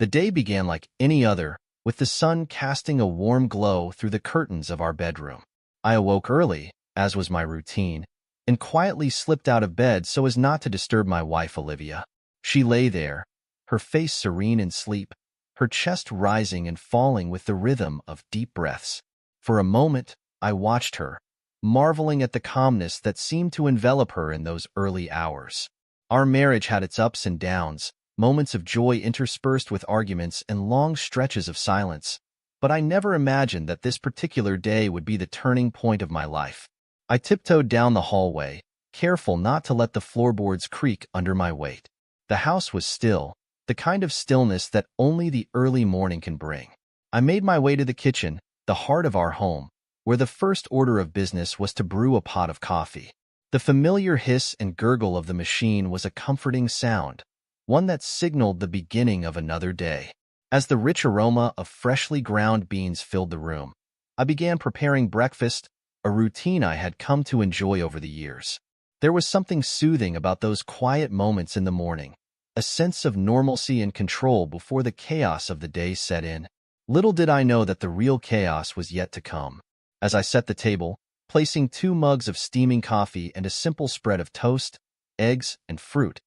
The day began like any other, with the sun casting a warm glow through the curtains of our bedroom. I awoke early, as was my routine, and quietly slipped out of bed so as not to disturb my wife, Olivia. She lay there, her face serene in sleep, her chest rising and falling with the rhythm of deep breaths. For a moment, I watched her, marveling at the calmness that seemed to envelop her in those early hours. Our marriage had its ups and downs, moments of joy interspersed with arguments and long stretches of silence, but I never imagined that this particular day would be the turning point of my life. I tiptoed down the hallway, careful not to let the floorboards creak under my weight. The house was still, the kind of stillness that only the early morning can bring. I made my way to the kitchen, the heart of our home, where the first order of business was to brew a pot of coffee. The familiar hiss and gurgle of the machine was a comforting sound, one that signaled the beginning of another day. As the rich aroma of freshly ground beans filled the room, I began preparing breakfast, a routine I had come to enjoy over the years. There was something soothing about those quiet moments in the morning, a sense of normalcy and control before the chaos of the day set in. Little did I know that the real chaos was yet to come. As I set the table, placing 2 mugs of steaming coffee and a simple spread of toast, eggs, and fruit,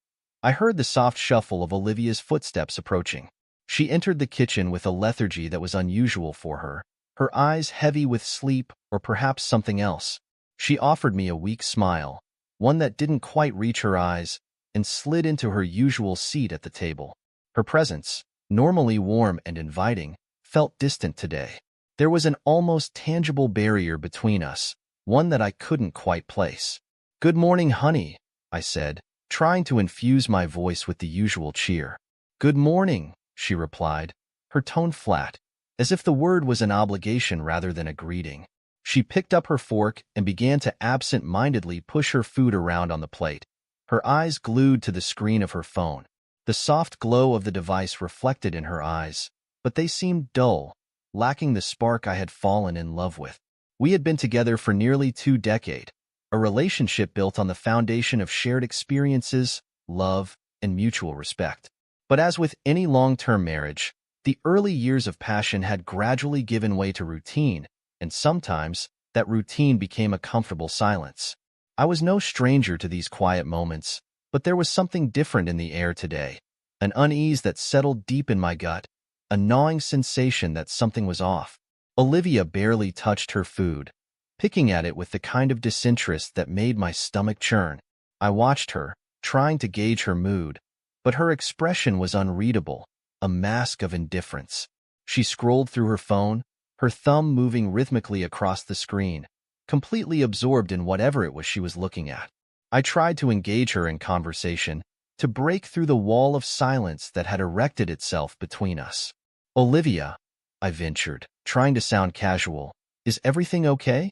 I heard the soft shuffle of Olivia's footsteps approaching. She entered the kitchen with a lethargy that was unusual for her, her eyes heavy with sleep or perhaps something else. She offered me a weak smile, one that didn't quite reach her eyes, and slid into her usual seat at the table. Her presence, normally warm and inviting, felt distant today. There was an almost tangible barrier between us, one that I couldn't quite place. "Good morning, honey," I said, trying to infuse my voice with the usual cheer. "Good morning," she replied, her tone flat, as if the word was an obligation rather than a greeting. She picked up her fork and began to absent-mindedly push her food around on the plate, her eyes glued to the screen of her phone. The soft glow of the device reflected in her eyes, but they seemed dull, lacking the spark I had fallen in love with. We had been together for nearly 2 decades, a relationship built on the foundation of shared experiences, love, and mutual respect. But as with any long-term marriage, the early years of passion had gradually given way to routine, and sometimes that routine became a comfortable silence. I was no stranger to these quiet moments, but there was something different in the air today, an unease that settled deep in my gut, a gnawing sensation that something was off. Olivia barely touched her food, picking at it with the kind of disinterest that made my stomach churn. I watched her, trying to gauge her mood, but her expression was unreadable, a mask of indifference. She scrolled through her phone, her thumb moving rhythmically across the screen, completely absorbed in whatever it was she was looking at. I tried to engage her in conversation, to break through the wall of silence that had erected itself between us. "Olivia," I ventured, trying to sound casual, "is everything okay?"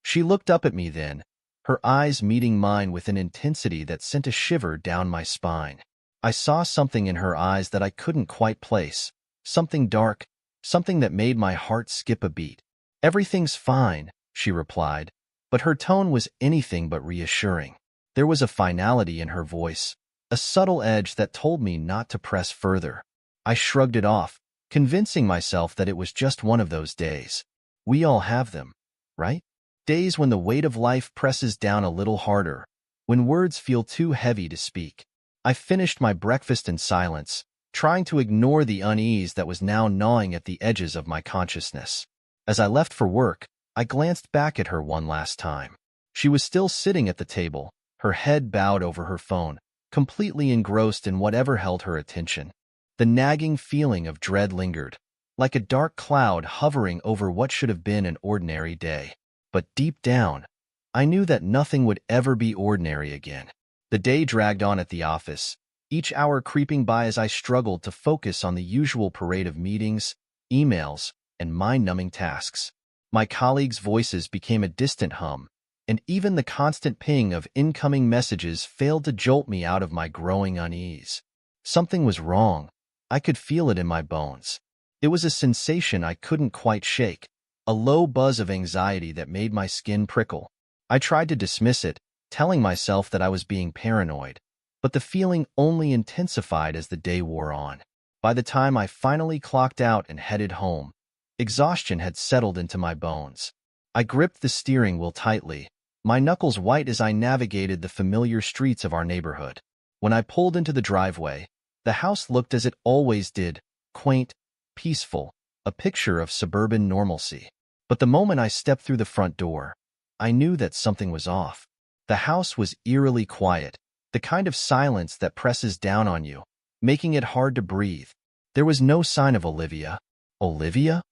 She looked up at me then, her eyes meeting mine with an intensity that sent a shiver down my spine. I saw something in her eyes that I couldn't quite place, something dark, something that made my heart skip a beat. "Everything's fine," she replied, but her tone was anything but reassuring. There was a finality in her voice, a subtle edge that told me not to press further. I shrugged it off, convincing myself that it was just one of those days. We all have them, right? Days when the weight of life presses down a little harder, when words feel too heavy to speak. I finished my breakfast in silence, trying to ignore the unease that was now gnawing at the edges of my consciousness. As I left for work, I glanced back at her one last time. She was still sitting at the table, her head bowed over her phone, completely engrossed in whatever held her attention. The nagging feeling of dread lingered, like a dark cloud hovering over what should have been an ordinary day. But deep down, I knew that nothing would ever be ordinary again. The day dragged on at the office, each hour creeping by as I struggled to focus on the usual parade of meetings, emails, and mind-numbing tasks. My colleagues' voices became a distant hum, and even the constant ping of incoming messages failed to jolt me out of my growing unease. Something was wrong. I could feel it in my bones. It was a sensation I couldn't quite shake, a low buzz of anxiety that made my skin prickle. I tried to dismiss it, telling myself that I was being paranoid, but the feeling only intensified as the day wore on. By the time I finally clocked out and headed home, exhaustion had settled into my bones. I gripped the steering wheel tightly, my knuckles white as I navigated the familiar streets of our neighborhood. When I pulled into the driveway, the house looked as it always did, quaint, peaceful, a picture of suburban normalcy. But the moment I stepped through the front door, I knew that something was off. The house was eerily quiet, the kind of silence that presses down on you, making it hard to breathe. There was no sign of Olivia. Olivia?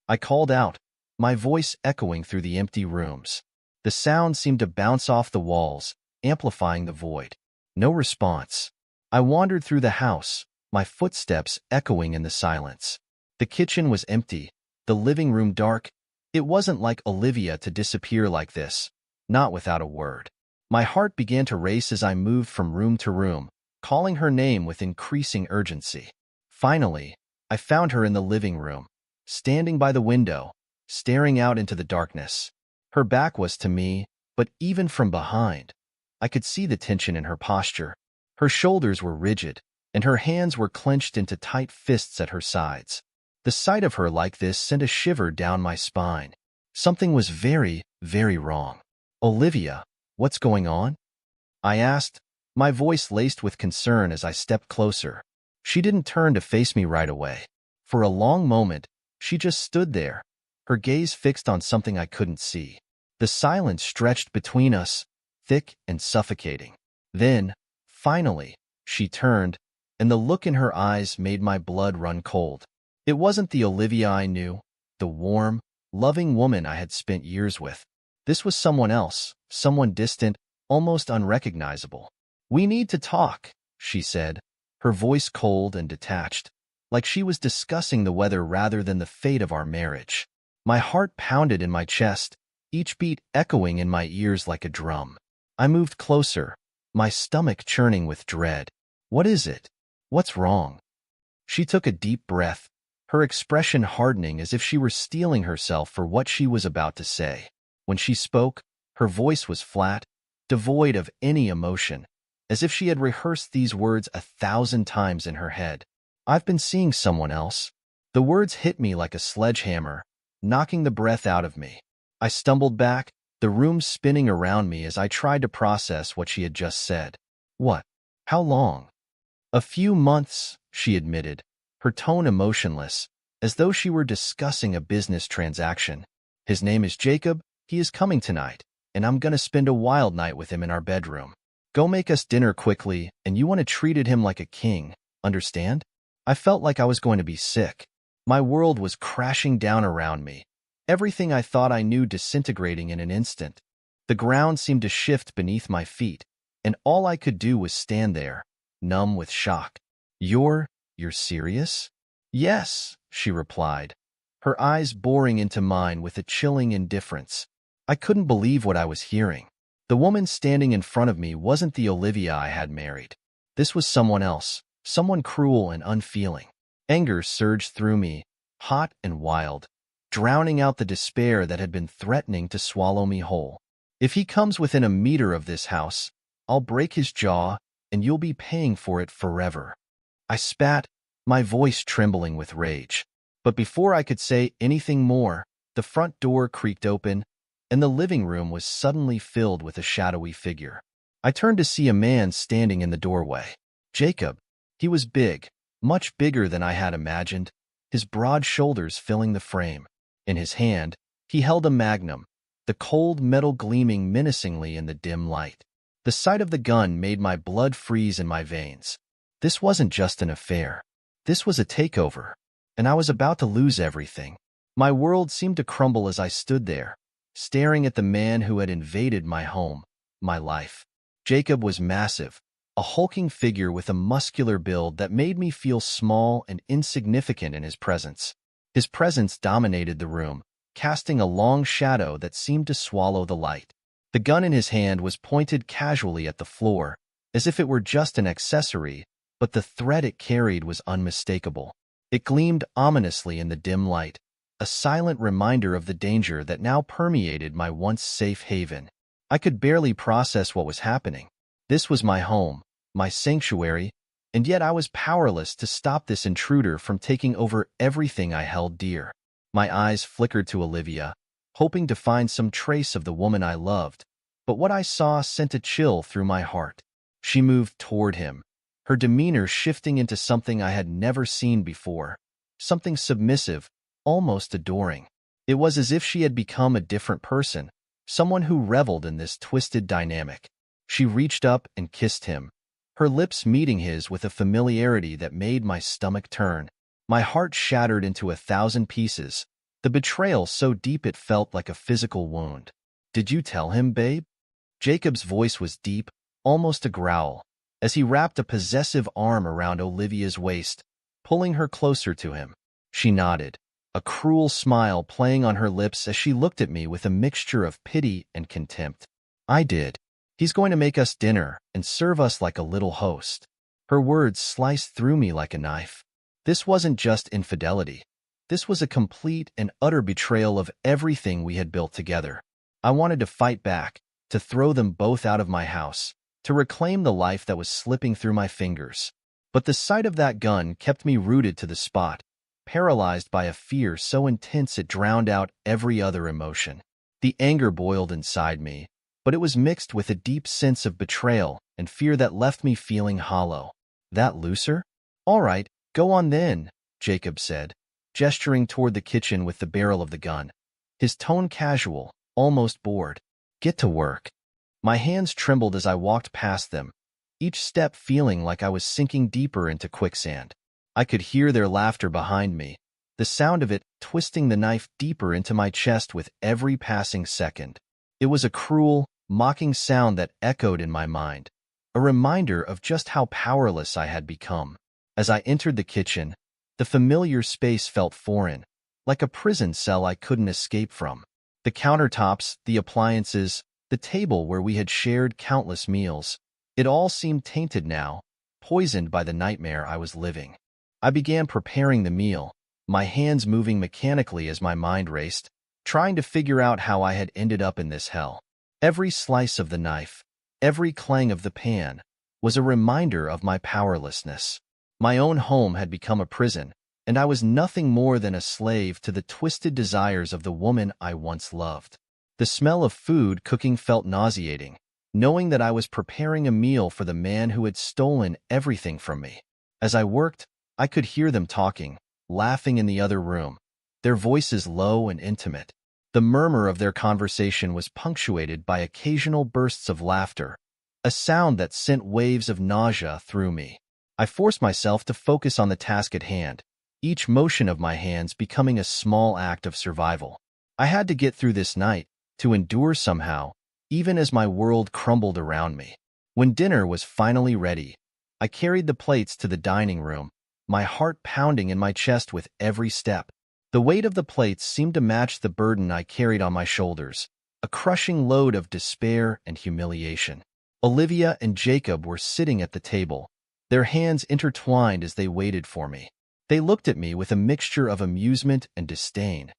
I called out, my voice echoing through the empty rooms. The sound seemed to bounce off the walls, amplifying the void. No response. I wandered through the house, my footsteps echoing in the silence. The kitchen was empty, the living room dark. It wasn't like Olivia to disappear like this, not without a word. My heart began to race as I moved from room to room, calling her name with increasing urgency. Finally, I found her in the living room, standing by the window, staring out into the darkness. Her back was to me, but even from behind, I could see the tension in her posture. Her shoulders were rigid, and her hands were clenched into tight fists at her sides. The sight of her like this sent a shiver down my spine. Something was very, very wrong. Olivia, what's going on? I asked, my voice laced with concern as I stepped closer. She didn't turn to face me right away. For a long moment, she just stood there, her gaze fixed on something I couldn't see. The silence stretched between us, thick and suffocating. Then, finally, she turned, and the look in her eyes made my blood run cold. It wasn't the Olivia I knew, the warm, loving woman I had spent years with. This was someone else, someone distant, almost unrecognizable. "We need to talk," she said, her voice cold and detached, like she was discussing the weather rather than the fate of our marriage. My heart pounded in my chest, each beat echoing in my ears like a drum. I moved closer, my stomach churning with dread. "What is it? What's wrong?" She took a deep breath, her expression hardening as if she were steeling herself for what she was about to say. When she spoke, her voice was flat, devoid of any emotion, as if she had rehearsed these words 1,000 times in her head. "I've been seeing someone else." The words hit me like a sledgehammer, knocking the breath out of me. I stumbled back, the room spinning around me as I tried to process what she had just said. "What? How long?" "A few months," she admitted, her tone emotionless, as though she were discussing a business transaction. "His name is Jacob, he is coming tonight, and I'm gonna spend a wild night with him in our bedroom. Go make us dinner quickly, and you want to treat him like a king, understand?" I felt like I was going to be sick. My world was crashing down around me, everything I thought I knew disintegrating in an instant. The ground seemed to shift beneath my feet, and all I could do was stand there, numb with shock. You're serious?" "Yes," she replied, her eyes boring into mine with a chilling indifference. I couldn't believe what I was hearing. The woman standing in front of me wasn't the Olivia I had married. This was someone else, someone cruel and unfeeling. Anger surged through me, hot and wild, drowning out the despair that had been threatening to swallow me whole. "If he comes within a meter of this house, I'll break his jaw, and you'll be paying for it forever." I spat, my voice trembling with rage. But before I could say anything more, the front door creaked open, and the living room was suddenly filled with a shadowy figure. I turned to see a man standing in the doorway. Jacob. He was big, much bigger than I had imagined, his broad shoulders filling the frame. In his hand, he held a magnum, the cold metal gleaming menacingly in the dim light. The sight of the gun made my blood freeze in my veins. This wasn't just an affair. This was a takeover, and I was about to lose everything. My world seemed to crumble as I stood there, staring at the man who had invaded my home, my life. Jacob was massive, a hulking figure with a muscular build that made me feel small and insignificant in his presence. His presence dominated the room, casting a long shadow that seemed to swallow the light. The gun in his hand was pointed casually at the floor, as if it were just an accessory, but the threat it carried was unmistakable. It gleamed ominously in the dim light, a silent reminder of the danger that now permeated my once safe haven. I could barely process what was happening. This was my home, my sanctuary, And yet I was powerless to stop this intruder from taking over everything I held dear. My eyes flickered to Olivia, hoping to find some trace of the woman I loved, but what I saw sent a chill through my heart. She moved toward him, her demeanor shifting into something I had never seen before, something submissive, almost adoring. It was as if she had become a different person, someone who reveled in this twisted dynamic. She reached up and kissed him, her lips meeting his with a familiarity that made my stomach turn. My heart shattered into 1,000 pieces, the betrayal so deep it felt like a physical wound. "Did you tell him, babe?" Jacob's voice was deep, almost a growl, as he wrapped a possessive arm around Olivia's waist, pulling her closer to him. She nodded, a cruel smile playing on her lips as she looked at me with a mixture of pity and contempt. "I did. He's going to make us dinner and serve us like a little host." Her words sliced through me like a knife. This wasn't just infidelity. This was a complete and utter betrayal of everything we had built together. I wanted to fight back, to throw them both out of my house, to reclaim the life that was slipping through my fingers. But the sight of that gun kept me rooted to the spot, paralyzed by a fear so intense it drowned out every other emotion. The anger boiled inside me, but it was mixed with a deep sense of betrayal and fear that left me feeling hollow. "That looser? All right, go on then," Jacob said, gesturing toward the kitchen with the barrel of the gun, his tone casual, almost bored. "Get to work." My hands trembled as I walked past them, each step feeling like I was sinking deeper into quicksand. I could hear their laughter behind me, the sound of it twisting the knife deeper into my chest with every passing second. It was a cruel, mocking sound that echoed in my mind, a reminder of just how powerless I had become. As I entered the kitchen, the familiar space felt foreign, like a prison cell I couldn't escape from. The countertops, the appliances, the table where we had shared countless meals, it all seemed tainted now, poisoned by the nightmare I was living. I began preparing the meal, my hands moving mechanically as my mind raced, trying to figure out how I had ended up in this hell. Every slice of the knife, every clang of the pan, was a reminder of my powerlessness. My own home had become a prison, and I was nothing more than a slave to the twisted desires of the woman I once loved. The smell of food cooking felt nauseating, knowing that I was preparing a meal for the man who had stolen everything from me. As I worked, I could hear them talking, laughing in the other room, their voices low and intimate. The murmur of their conversation was punctuated by occasional bursts of laughter, a sound that sent waves of nausea through me. I forced myself to focus on the task at hand, each motion of my hands becoming a small act of survival. I had to get through this night, to endure somehow, even as my world crumbled around me. When dinner was finally ready, I carried the plates to the dining room, my heart pounding in my chest with every step. The weight of the plates seemed to match the burden I carried on my shoulders, a crushing load of despair and humiliation. Olivia and Jacob were sitting at the table, their hands intertwined as they waited for me. They looked at me with a mixture of amusement and disdain,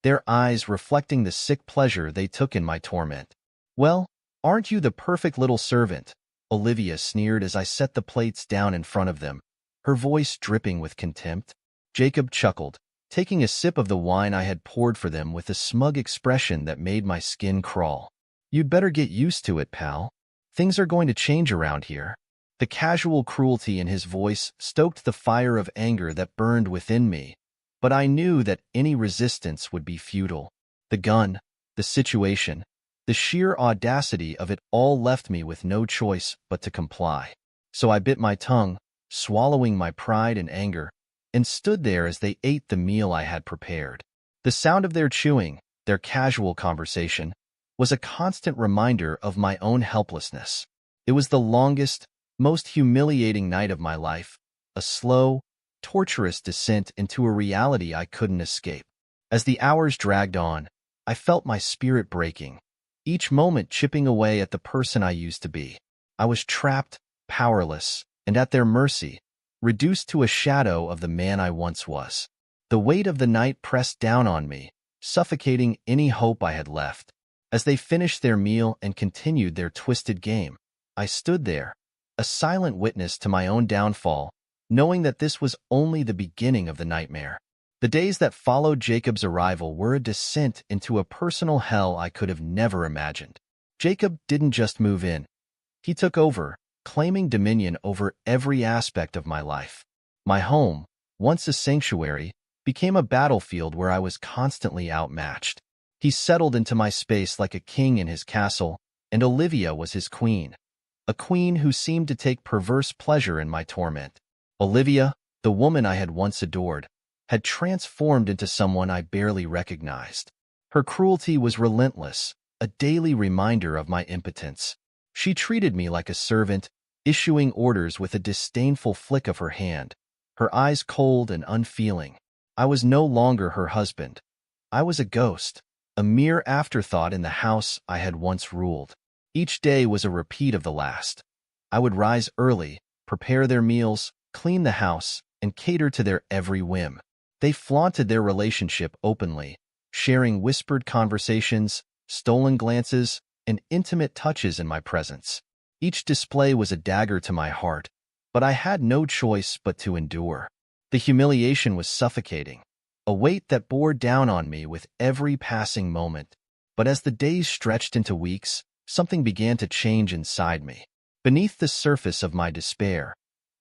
their eyes reflecting the sick pleasure they took in my torment. "Well, aren't you the perfect little servant?" Olivia sneered as I set the plates down in front of them, her voice dripping with contempt. Jacob chuckled, taking a sip of the wine I had poured for them with a smug expression that made my skin crawl. "You'd better get used to it, pal. Things are going to change around here." The casual cruelty in his voice stoked the fire of anger that burned within me, but I knew that any resistance would be futile. The gun, the situation, the sheer audacity of it all left me with no choice but to comply. So I bit my tongue, swallowing my pride and anger, and stood there as they ate the meal I had prepared. The sound of their chewing, their casual conversation, was a constant reminder of my own helplessness. It was the longest, most humiliating night of my life, a slow, torturous descent into a reality I couldn't escape. As the hours dragged on, I felt my spirit breaking, each moment chipping away at the person I used to be. I was trapped, powerless, and at their mercy, reduced to a shadow of the man I once was. The weight of the night pressed down on me, suffocating any hope I had left. As they finished their meal and continued their twisted game, I stood there, a silent witness to my own downfall, knowing that this was only the beginning of the nightmare. The days that followed Jacob's arrival were a descent into a personal hell I could have never imagined. Jacob didn't just move in. He took over, claiming dominion over every aspect of my life. My home, once a sanctuary, became a battlefield where I was constantly outmatched. He settled into my space like a king in his castle, and Olivia was his queen, a queen who seemed to take perverse pleasure in my torment. Olivia, the woman I had once adored, had transformed into someone I barely recognized. Her cruelty was relentless, a daily reminder of my impotence. She treated me like a servant, issuing orders with a disdainful flick of her hand, her eyes cold and unfeeling. I was no longer her husband. I was a ghost, a mere afterthought in the house I had once ruled. Each day was a repeat of the last. I would rise early, prepare their meals, clean the house, and cater to their every whim. They flaunted their relationship openly, sharing whispered conversations, stolen glances, and intimate touches in my presence. Each display was a dagger to my heart, but I had no choice but to endure. The humiliation was suffocating, a weight that bore down on me with every passing moment. But as the days stretched into weeks, something began to change inside me. Beneath the surface of my despair,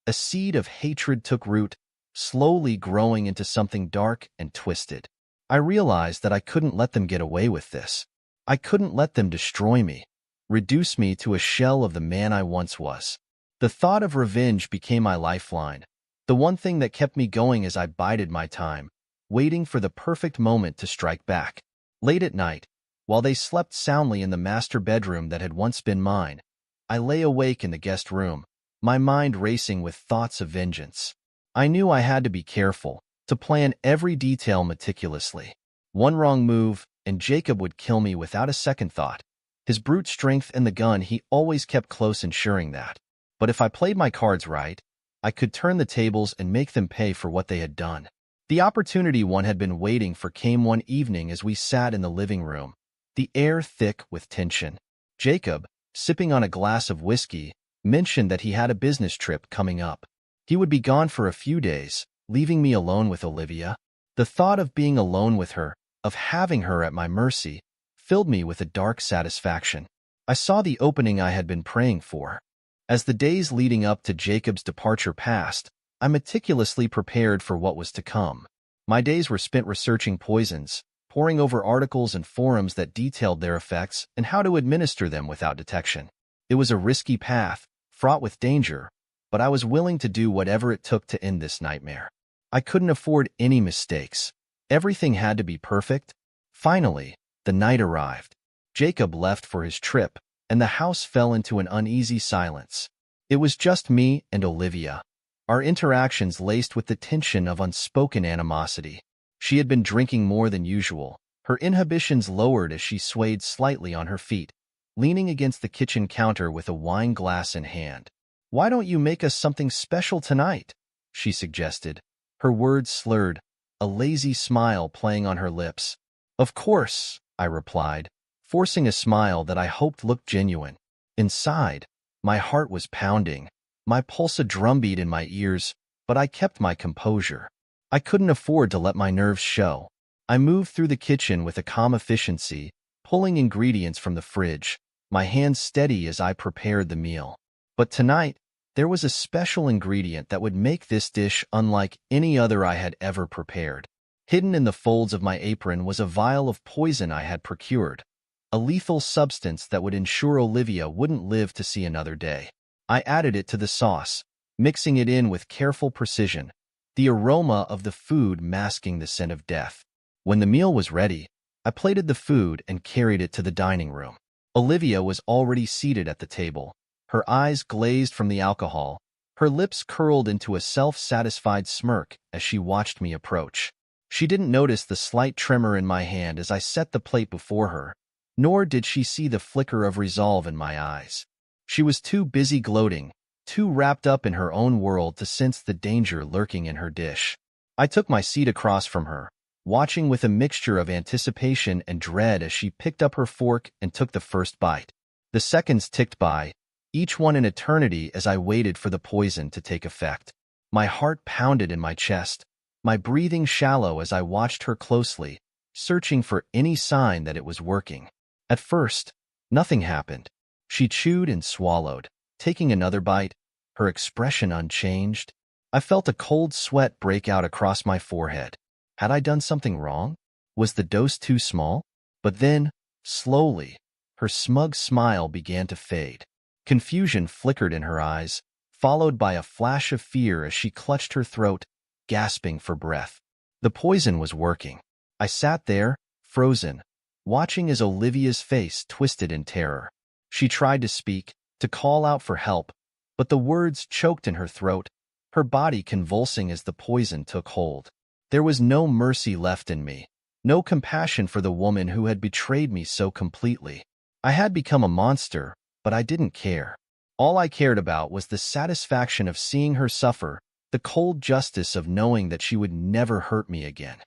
a seed of hatred took root, slowly growing into something dark and twisted. I realized that I couldn't let them get away with this. I couldn't let them destroy me, reduce me to a shell of the man I once was. The thought of revenge became my lifeline, the one thing that kept me going as I bided my time, waiting for the perfect moment to strike back. Late at night, while they slept soundly in the master bedroom that had once been mine, I lay awake in the guest room, my mind racing with thoughts of vengeance. I knew I had to be careful, to plan every detail meticulously. One wrong move, and Jacob would kill me without a second thought. His brute strength and the gun he always kept close, ensuring that. But if I played my cards right, I could turn the tables and make them pay for what they had done. The opportunity one had been waiting for came one evening as we sat in the living room, the air thick with tension. Jacob, sipping on a glass of whiskey, mentioned that he had a business trip coming up. He would be gone for a few days, leaving me alone with Olivia. The thought of being alone with her, of having her at my mercy, filled me with a dark satisfaction. I saw the opening I had been praying for. As the days leading up to Jacob's departure passed, I meticulously prepared for what was to come. My days were spent researching poisons, poring over articles and forums that detailed their effects and how to administer them without detection. It was a risky path, fraught with danger, but I was willing to do whatever it took to end this nightmare. I couldn't afford any mistakes. Everything had to be perfect. Finally, the night arrived. Jacob left for his trip, and the house fell into an uneasy silence. It was just me and Olivia, our interactions laced with the tension of unspoken animosity. She had been drinking more than usual, her inhibitions lowered as she swayed slightly on her feet, leaning against the kitchen counter with a wine glass in hand. "Why don't you make us something special tonight?" she suggested, her words slurred, a lazy smile playing on her lips. "Of course," I replied, forcing a smile that I hoped looked genuine. Inside, my heart was pounding, my pulse a drumbeat in my ears, but I kept my composure. I couldn't afford to let my nerves show. I moved through the kitchen with a calm efficiency, pulling ingredients from the fridge, my hands steady as I prepared the meal. But tonight, there was a special ingredient that would make this dish unlike any other I had ever prepared. Hidden in the folds of my apron was a vial of poison I had procured, a lethal substance that would ensure Olivia wouldn't live to see another day. I added it to the sauce, mixing it in with careful precision, the aroma of the food masking the scent of death. When the meal was ready, I plated the food and carried it to the dining room. Olivia was already seated at the table, her eyes glazed from the alcohol, her lips curled into a self-satisfied smirk as she watched me approach. She didn't notice the slight tremor in my hand as I set the plate before her, nor did she see the flicker of resolve in my eyes. She was too busy gloating, too wrapped up in her own world to sense the danger lurking in her dish. I took my seat across from her, watching with a mixture of anticipation and dread as she picked up her fork and took the first bite. The seconds ticked by, each one an eternity as I waited for the poison to take effect. My heart pounded in my chest, my breathing shallow as I watched her closely, searching for any sign that it was working. At first, nothing happened. She chewed and swallowed, taking another bite, her expression unchanged. I felt a cold sweat break out across my forehead. Had I done something wrong? Was the dose too small? But then, slowly, her smug smile began to fade. Confusion flickered in her eyes, followed by a flash of fear as she clutched her throat, gasping for breath. The poison was working. I sat there, frozen, watching as Olivia's face twisted in terror. She tried to speak, to call out for help, but the words choked in her throat, her body convulsing as the poison took hold. There was no mercy left in me, no compassion for the woman who had betrayed me so completely. I had become a monster, but I didn't care. All I cared about was the satisfaction of seeing her suffer, the cold justice of knowing that she would never hurt me again.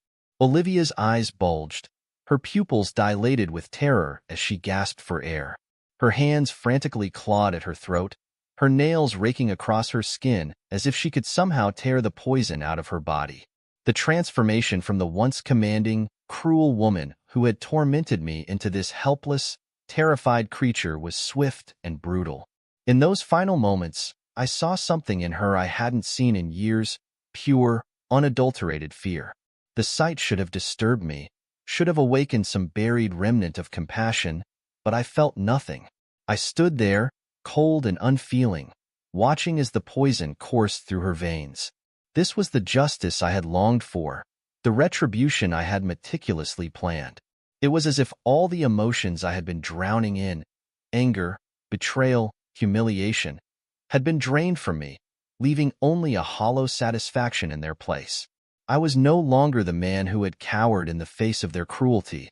Olivia's eyes bulged, her pupils dilated with terror as she gasped for air. Her hands frantically clawed at her throat, her nails raking across her skin as if she could somehow tear the poison out of her body. The transformation from the once commanding, cruel woman who had tormented me into this helpless, terrified creature was swift and brutal. In those final moments, I saw something in her I hadn't seen in years, pure, unadulterated fear. The sight should have disturbed me, should have awakened some buried remnant of compassion, but I felt nothing. I stood there, cold and unfeeling, watching as the poison coursed through her veins. This was the justice I had longed for, the retribution I had meticulously planned. It was as if all the emotions I had been drowning in, anger, betrayal, humiliation, had been drained from me, leaving only a hollow satisfaction in their place. I was no longer the man who had cowered in the face of their cruelty.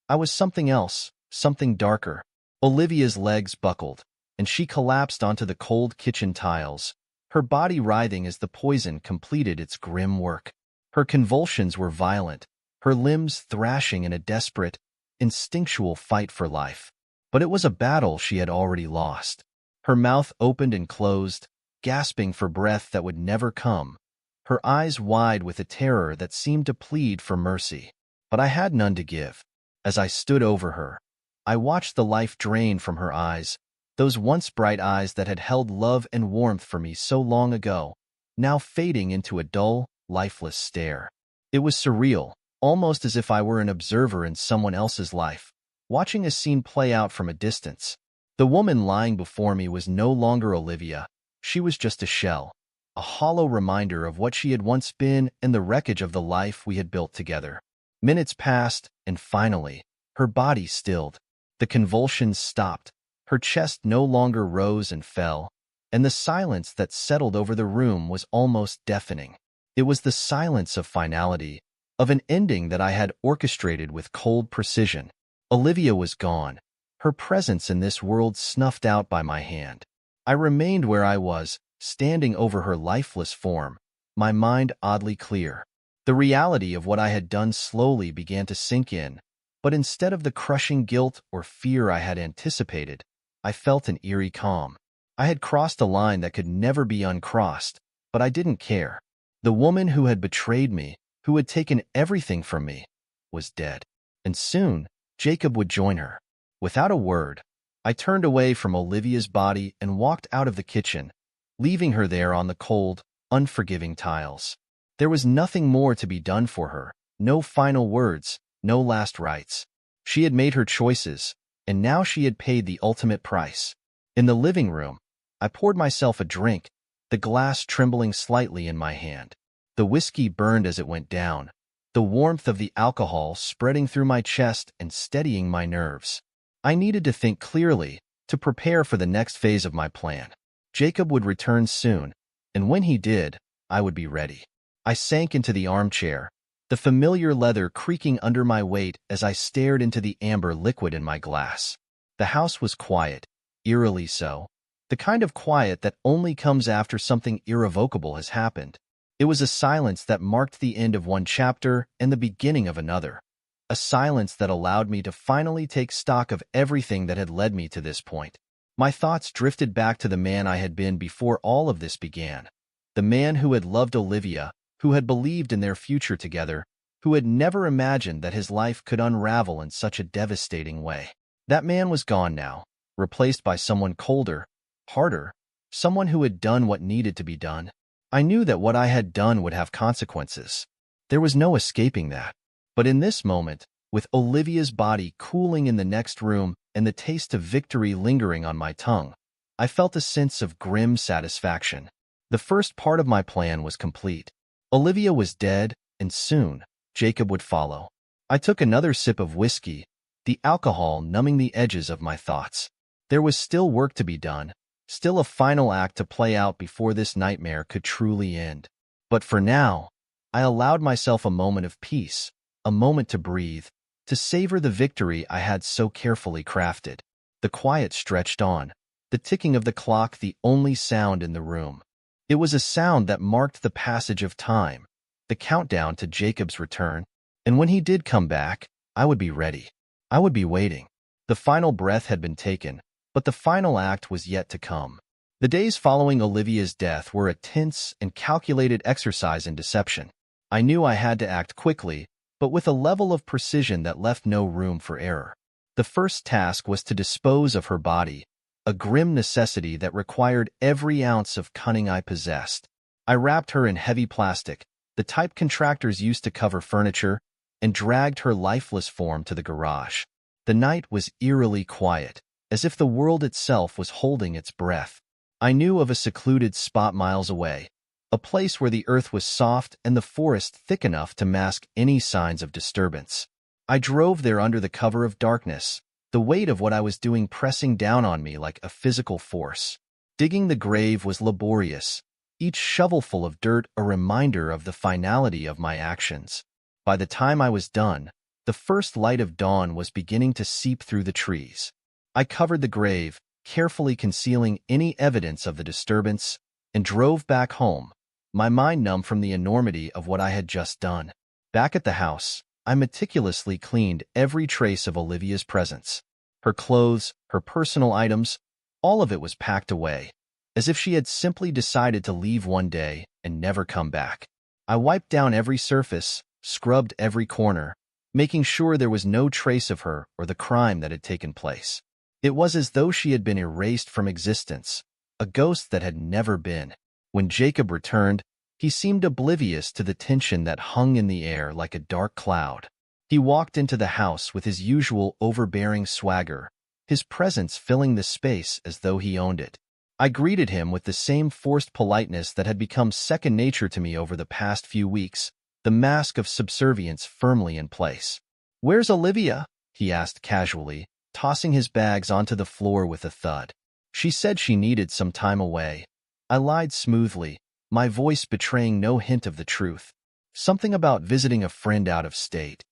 I was something else, something darker. Olivia's legs buckled, and she collapsed onto the cold kitchen tiles, her body writhing as the poison completed its grim work. Her convulsions were violent, her limbs thrashing in a desperate, instinctual fight for life. But it was a battle she had already lost. Her mouth opened and closed, gasping for breath that would never come, her eyes wide with a terror that seemed to plead for mercy. But I had none to give. As I stood over her, I watched the life drain from her eyes, those once bright eyes that had held love and warmth for me so long ago, now fading into a dull, lifeless stare. It was surreal, almost as if I were an observer in someone else's life, watching a scene play out from a distance. The woman lying before me was no longer Olivia. She was just a shell, a hollow reminder of what she had once been and the wreckage of the life we had built together. Minutes passed, and finally, her body stilled. The convulsions stopped, her chest no longer rose and fell, and the silence that settled over the room was almost deafening. It was the silence of finality, of an ending that I had orchestrated with cold precision. Olivia was gone, her presence in this world snuffed out by my hand. I remained where I was, standing over her lifeless form, my mind oddly clear. The reality of what I had done slowly began to sink in, but instead of the crushing guilt or fear I had anticipated, I felt an eerie calm. I had crossed a line that could never be uncrossed, but I didn't care. The woman who had betrayed me, who had taken everything from me, was dead. And soon, Jacob would join her. Without a word, I turned away from Olivia's body and walked out of the kitchen, leaving her there on the cold, unforgiving tiles. There was nothing more to be done for her, no final words, no last rites. She had made her choices, and now she had paid the ultimate price. In the living room, I poured myself a drink, the glass trembling slightly in my hand. The whiskey burned as it went down, the warmth of the alcohol spreading through my chest and steadying my nerves. I needed to think clearly, to prepare for the next phase of my plan. Jacob would return soon, and when he did, I would be ready. I sank into the armchair, the familiar leather creaking under my weight as I stared into the amber liquid in my glass. The house was quiet, eerily so, the kind of quiet that only comes after something irrevocable has happened. It was a silence that marked the end of one chapter and the beginning of another, a silence that allowed me to finally take stock of everything that had led me to this point. My thoughts drifted back to the man I had been before all of this began. The man who had loved Olivia, who had believed in their future together, who had never imagined that his life could unravel in such a devastating way. That man was gone now, replaced by someone colder, harder, someone who had done what needed to be done. I knew that what I had done would have consequences. There was no escaping that. But in this moment, with Olivia's body cooling in the next room and the taste of victory lingering on my tongue, I felt a sense of grim satisfaction. The first part of my plan was complete. Olivia was dead, and soon, Jacob would follow. I took another sip of whiskey, the alcohol numbing the edges of my thoughts. There was still work to be done, still a final act to play out before this nightmare could truly end. But for now, I allowed myself a moment of peace, a moment to breathe, to savor the victory I had so carefully crafted. The quiet stretched on, the ticking of the clock the only sound in the room. It was a sound that marked the passage of time, the countdown to Jacob's return, and when he did come back, I would be ready. I would be waiting. The final breath had been taken, but the final act was yet to come. The days following Olivia's death were a tense and calculated exercise in deception. I knew I had to act quickly, but with a level of precision that left no room for error. The first task was to dispose of her body, a grim necessity that required every ounce of cunning I possessed. I wrapped her in heavy plastic, the type contractors used to cover furniture, and dragged her lifeless form to the garage. The night was eerily quiet, as if the world itself was holding its breath. I knew of a secluded spot miles away, a place where the earth was soft and the forest thick enough to mask any signs of disturbance. I drove there under the cover of darkness, the weight of what I was doing pressing down on me like a physical force. Digging the grave was laborious, each shovelful of dirt a reminder of the finality of my actions. By the time I was done, the first light of dawn was beginning to seep through the trees. I covered the grave, carefully concealing any evidence of the disturbance, and drove back home, my mind numb from the enormity of what I had just done. Back at the house, I meticulously cleaned every trace of Olivia's presence. Her clothes, her personal items, all of it was packed away, as if she had simply decided to leave one day and never come back. I wiped down every surface, scrubbed every corner, making sure there was no trace of her or the crime that had taken place. It was as though she had been erased from existence, a ghost that had never been. When Jacob returned, he seemed oblivious to the tension that hung in the air like a dark cloud. He walked into the house with his usual overbearing swagger, his presence filling the space as though he owned it. I greeted him with the same forced politeness that had become second nature to me over the past few weeks, the mask of subservience firmly in place. "Where's Olivia?" he asked casually, tossing his bags onto the floor with a thud. "She said she needed some time away." I lied smoothly, my voice betraying no hint of the truth. "Something about visiting a friend out of state."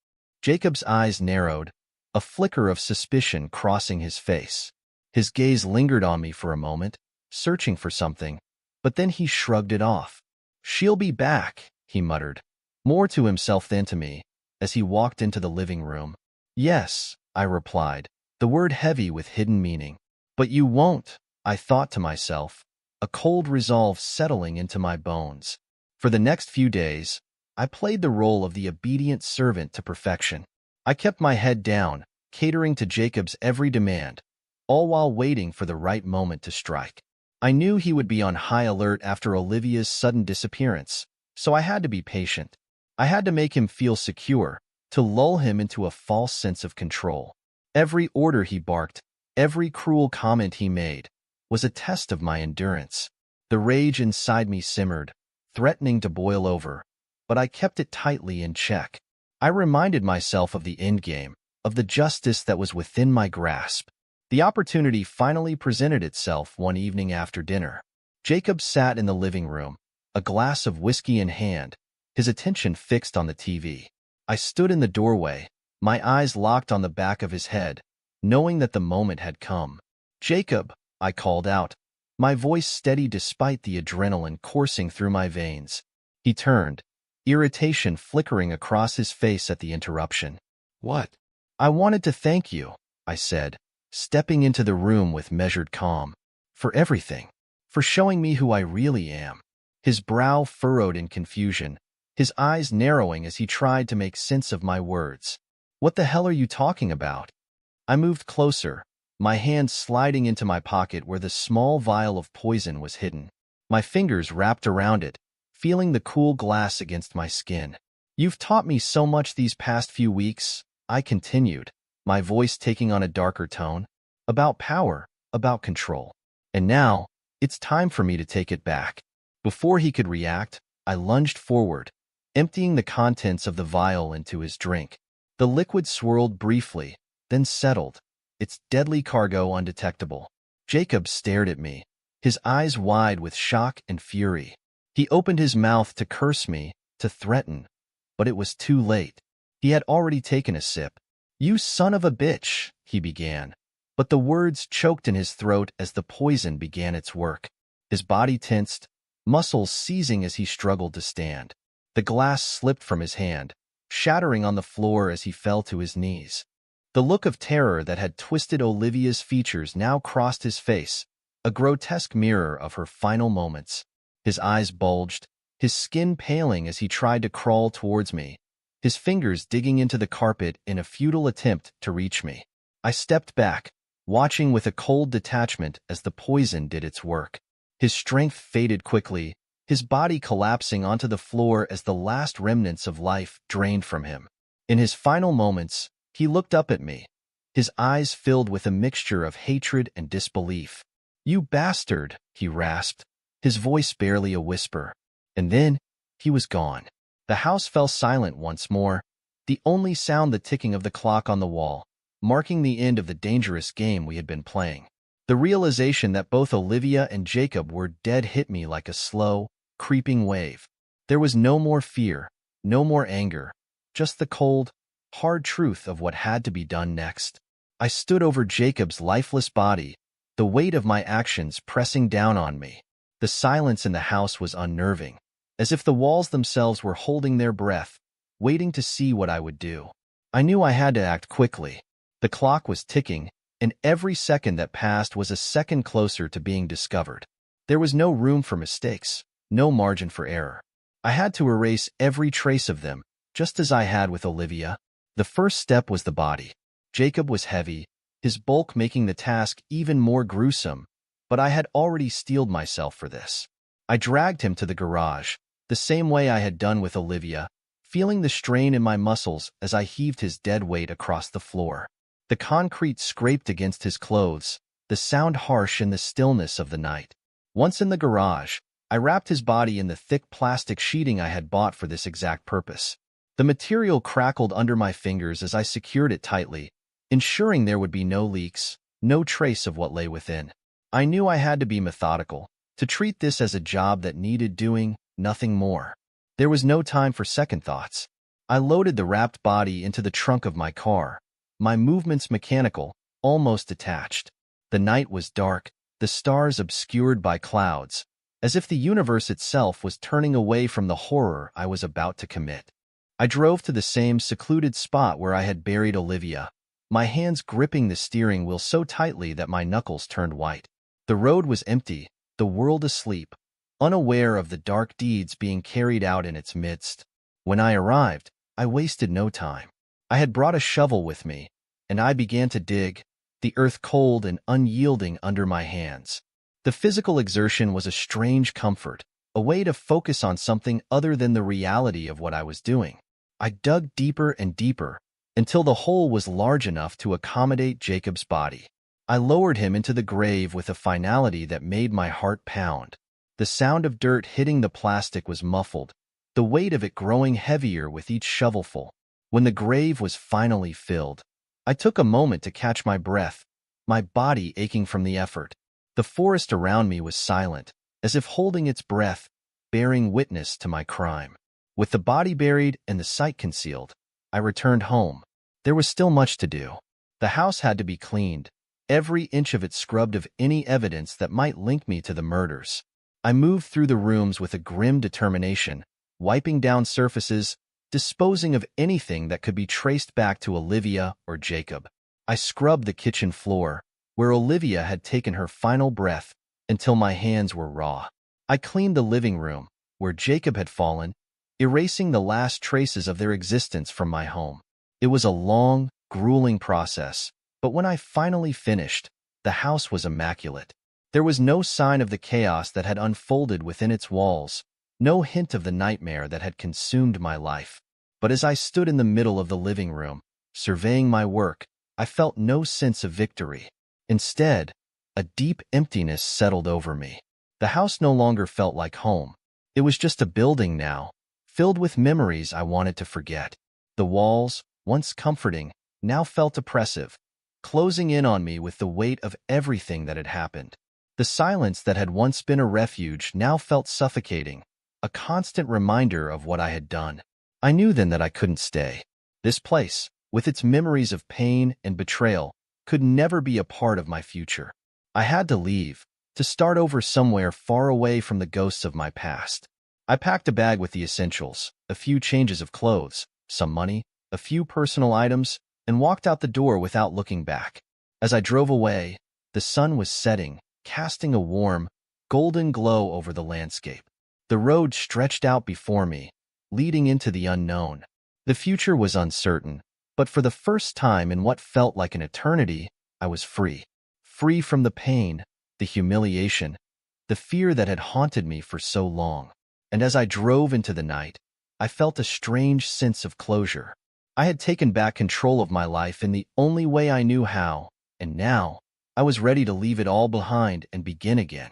Jacob's eyes narrowed, a flicker of suspicion crossing his face. His gaze lingered on me for a moment, searching for something, but then he shrugged it off. "She'll be back," he muttered, more to himself than to me, as he walked into the living room. "Yes," I replied, the word heavy with hidden meaning. "But you won't," I thought to myself, a cold resolve settling into my bones. For the next few days, I played the role of the obedient servant to perfection. I kept my head down, catering to Jacob's every demand, all while waiting for the right moment to strike. I knew he would be on high alert after Olivia's sudden disappearance, so I had to be patient. I had to make him feel secure, to lull him into a false sense of control. Every order he barked, every cruel comment he made, was a test of my endurance. The rage inside me simmered, threatening to boil over, but I kept it tightly in check. I reminded myself of the endgame, of the justice that was within my grasp. The opportunity finally presented itself one evening after dinner. Jacob sat in the living room, a glass of whiskey in hand, his attention fixed on the TV. I stood in the doorway, my eyes locked on the back of his head, knowing that the moment had come. "Jacob," I called out, my voice steady despite the adrenaline coursing through my veins. He turned, irritation flickering across his face at the interruption. "What?" "I wanted to thank you," I said, stepping into the room with measured calm. For everything. For showing me who I really am. His brow furrowed in confusion, his eyes narrowing as he tried to make sense of my words. What the hell are you talking about? I moved closer, my hand sliding into my pocket where the small vial of poison was hidden. My fingers wrapped around it, feeling the cool glass against my skin. You've taught me so much these past few weeks, I continued, my voice taking on a darker tone. About power, about control. And now, it's time for me to take it back. Before he could react, I lunged forward, emptying the contents of the vial into his drink. The liquid swirled briefly, then settled, its deadly cargo undetectable. Jacob stared at me, his eyes wide with shock and fury. He opened his mouth to curse me, to threaten, but it was too late. He had already taken a sip. "You son of a bitch," he began, but the words choked in his throat as the poison began its work. His body tensed, muscles seizing as he struggled to stand. The glass slipped from his hand, shattering on the floor as he fell to his knees. The look of terror that had twisted Olivia's features now crossed his face, a grotesque mirror of her final moments. His eyes bulged, his skin paling as he tried to crawl towards me, his fingers digging into the carpet in a futile attempt to reach me. I stepped back, watching with a cold detachment as the poison did its work. His strength faded quickly, his body collapsing onto the floor as the last remnants of life drained from him. In his final moments, he looked up at me, his eyes filled with a mixture of hatred and disbelief. "You bastard," he rasped, his voice barely a whisper. And then, he was gone. The house fell silent once more, the only sound the ticking of the clock on the wall, marking the end of the dangerous game we had been playing. The realization that both Olivia and Jacob were dead hit me like a slow, creeping wave. There was no more fear, no more anger, just the cold, hard truth of what had to be done next. I stood over Jacob's lifeless body, the weight of my actions pressing down on me. The silence in the house was unnerving, as if the walls themselves were holding their breath, waiting to see what I would do. I knew I had to act quickly. The clock was ticking, and every second that passed was a second closer to being discovered. There was no room for mistakes, no margin for error. I had to erase every trace of them, just as I had with Olivia. The first step was the body. Jacob was heavy, his bulk making the task even more gruesome, but I had already steeled myself for this. I dragged him to the garage, the same way I had done with Olivia, feeling the strain in my muscles as I heaved his dead weight across the floor. The concrete scraped against his clothes, the sound harsh in the stillness of the night. Once in the garage, I wrapped his body in the thick plastic sheeting I had bought for this exact purpose. The material crackled under my fingers as I secured it tightly, ensuring there would be no leaks, no trace of what lay within. I knew I had to be methodical, to treat this as a job that needed doing, nothing more. There was no time for second thoughts. I loaded the wrapped body into the trunk of my car, my movements mechanical, almost detached. The night was dark, the stars obscured by clouds, as if the universe itself was turning away from the horror I was about to commit. I drove to the same secluded spot where I had buried Olivia, my hands gripping the steering wheel so tightly that my knuckles turned white. The road was empty, the world asleep, unaware of the dark deeds being carried out in its midst. When I arrived, I wasted no time. I had brought a shovel with me, and I began to dig, the earth cold and unyielding under my hands. The physical exertion was a strange comfort, a way to focus on something other than the reality of what I was doing. I dug deeper and deeper, until the hole was large enough to accommodate Jacob's body. I lowered him into the grave with a finality that made my heart pound. The sound of dirt hitting the plastic was muffled, the weight of it growing heavier with each shovelful. When the grave was finally filled, I took a moment to catch my breath, my body aching from the effort. The forest around me was silent, as if holding its breath, bearing witness to my crime. With the body buried and the site concealed, I returned home. There was still much to do. The house had to be cleaned, every inch of it scrubbed of any evidence that might link me to the murders. I moved through the rooms with a grim determination, wiping down surfaces, disposing of anything that could be traced back to Olivia or Jacob. I scrubbed the kitchen floor, where Olivia had taken her final breath, until my hands were raw. I cleaned the living room, where Jacob had fallen, erasing the last traces of their existence from my home. It was a long, grueling process, but when I finally finished, the house was immaculate. There was no sign of the chaos that had unfolded within its walls, no hint of the nightmare that had consumed my life. But as I stood in the middle of the living room, surveying my work, I felt no sense of victory. Instead, a deep emptiness settled over me. The house no longer felt like home. It was just a building now, filled with memories I wanted to forget. The walls, once comforting, now felt oppressive, closing in on me with the weight of everything that had happened. The silence that had once been a refuge now felt suffocating, a constant reminder of what I had done. I knew then that I couldn't stay. This place, with its memories of pain and betrayal, could never be a part of my future. I had to leave, to start over somewhere far away from the ghosts of my past. I packed a bag with the essentials, a few changes of clothes, some money, a few personal items, and walked out the door without looking back. As I drove away, the sun was setting, casting a warm, golden glow over the landscape. The road stretched out before me, leading into the unknown. The future was uncertain, but for the first time in what felt like an eternity, I was free. Free from the pain, the humiliation, the fear that had haunted me for so long. And as I drove into the night, I felt a strange sense of closure. I had taken back control of my life in the only way I knew how, and now I was ready to leave it all behind and begin again.